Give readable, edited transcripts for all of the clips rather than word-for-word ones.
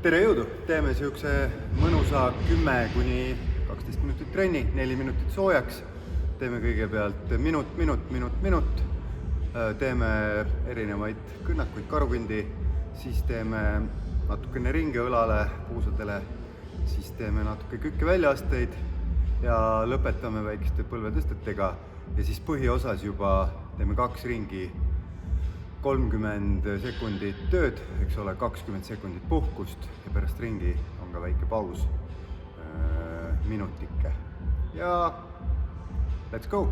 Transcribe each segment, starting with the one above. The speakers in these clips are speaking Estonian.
tere jõudu! Teeme niisuguse mõnusa 10 kuni 12 minutit trenni, 4 minutit soojaks. Teeme kõigepealt minut. Teeme erinevaid kõnnakuid, karupindi, siis teeme natukene ringe õlale, puusadele, siis teeme natuke kükkeväljasteid ja lõpetame väikeste põlvetõstetega. Ja siis põhiosas juba teeme 2 ringi, 30 sekundit tööd, eks ole, 20 sekundit puhkust ja pärast ringi on ka väike paus, minutike. Ja let's go!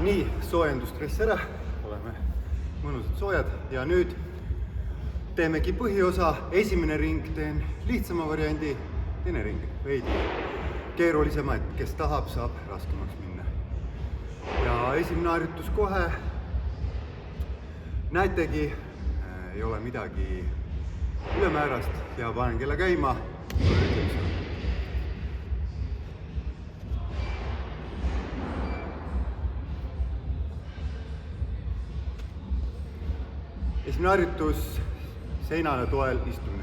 nii, soojendusstress ära, oleme mõnusad soojad ja nüüd teemegi põhiosa. Esimene ring teen lihtsama variandi, teine ring veidi keerulisema, et kes tahab, saab raskemaks minna. Ja esimene harjutus kohe. Näetegi, ei ole midagi ülemäärast ja panen kella käima. Esimene harjutus, seinale toel istumine.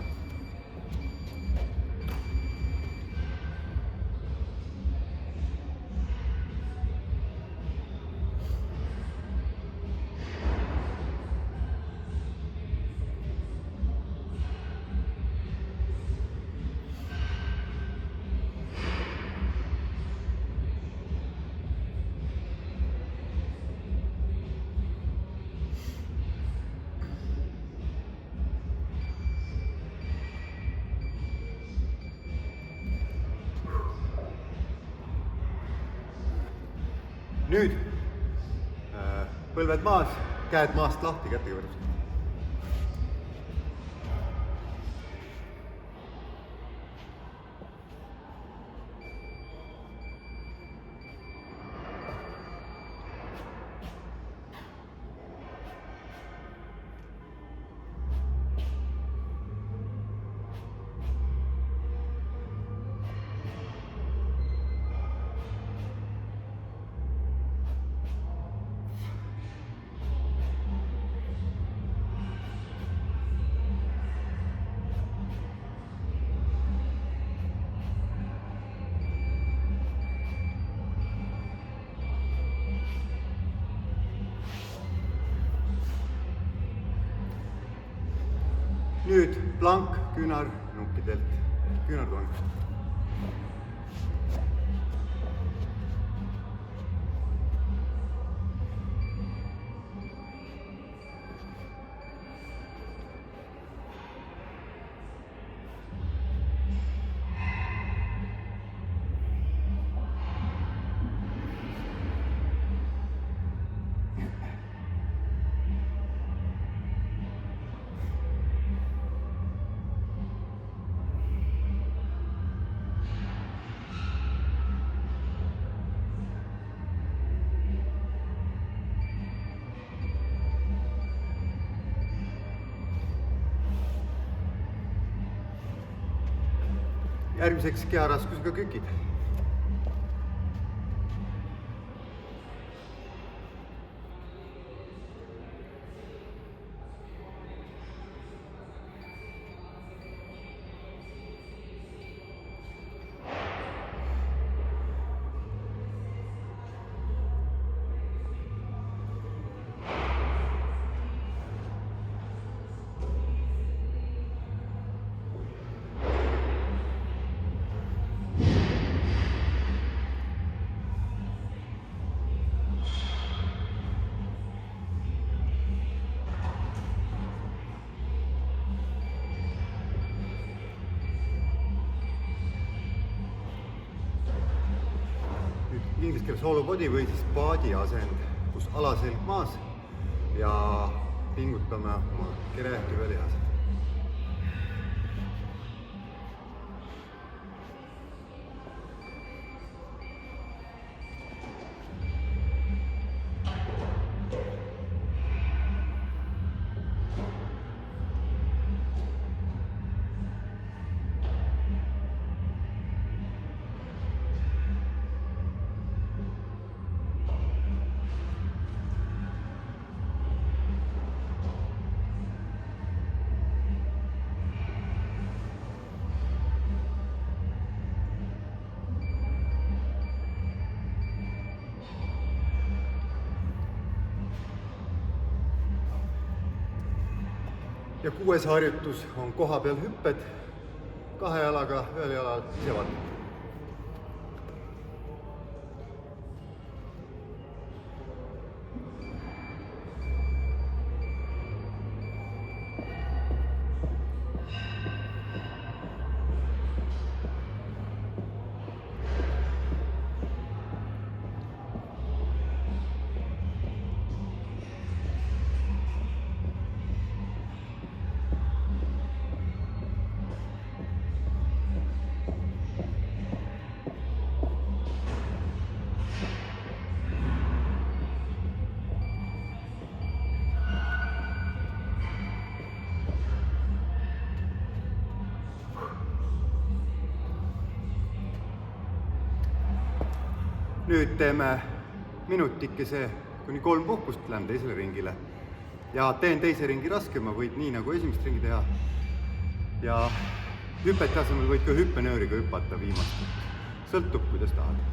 Nüüd põlved maas, käed maast lahti kätega võrdselt. Nüüd plank küünarnukkidelt, küünartoonist. Järgmiseks keharaskusega kükid. Inglise keeles hollow body või siis paadi asend, kus alaselg maas ja pingutame oma kere tüvelihased. Ja 6. harjutus on koha peal hüpped, 2 jalaga, 1 jalal isevad. nüüd teeme minutikese kuni 3 puhkust, lähen teisele ringile. Ja teen teise ringi raskema, võid nii nagu esimest ringi teha. Ja hüpete asemel võid ka hüppenööriga hüpata viimast. Sõltub, kuidas tahad.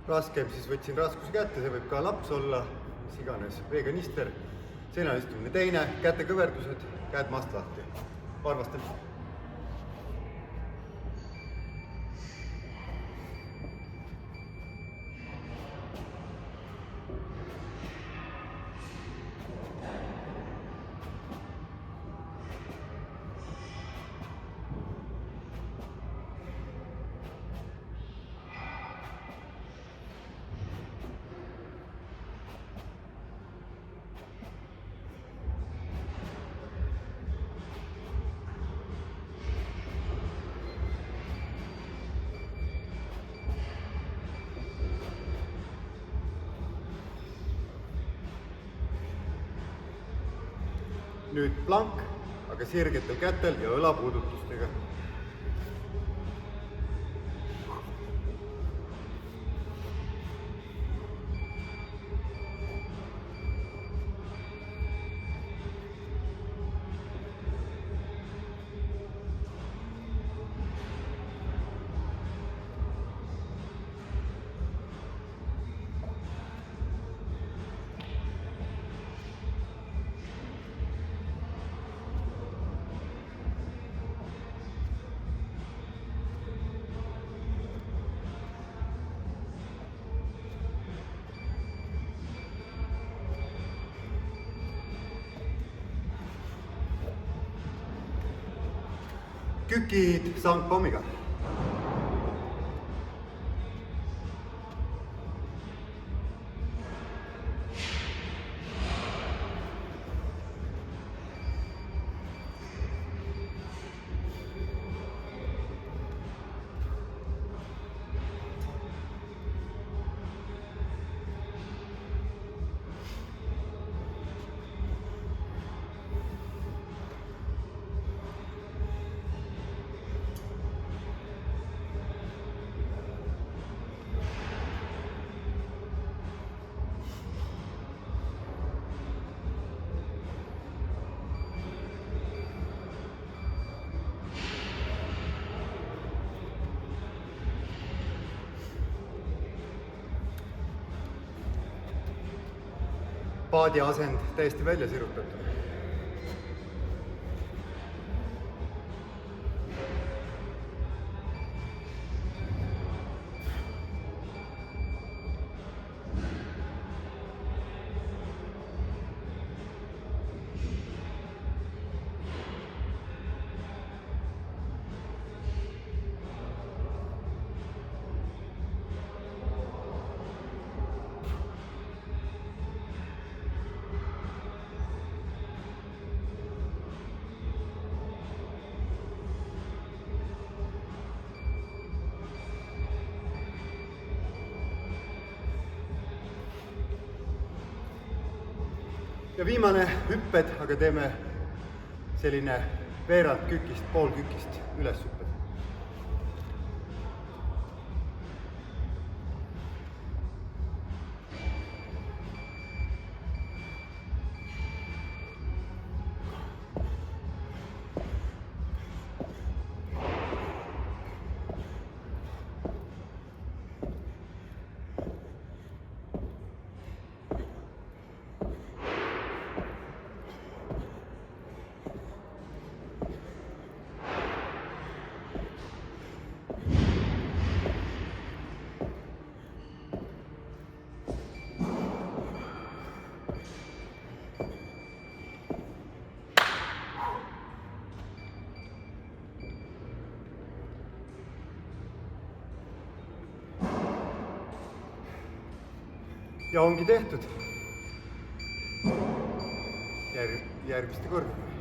Raskem, siis võtsin raskuse kätte, see võib ka laps olla, mis iganes, veekanister, seinal istumine teine, käte kõverdused, käed maast lahti, varvastamine. Nüüd plank, aga sirgetel kätel ja õlapuudutustega. Kükid sangpommiga. Paadi asend täiesti välja sirutatud. Ja viimane hüpped, aga teeme selline veerand kükist, pool kükist üles hüpped. ja ongi tehtud. Järgmiste kordadega.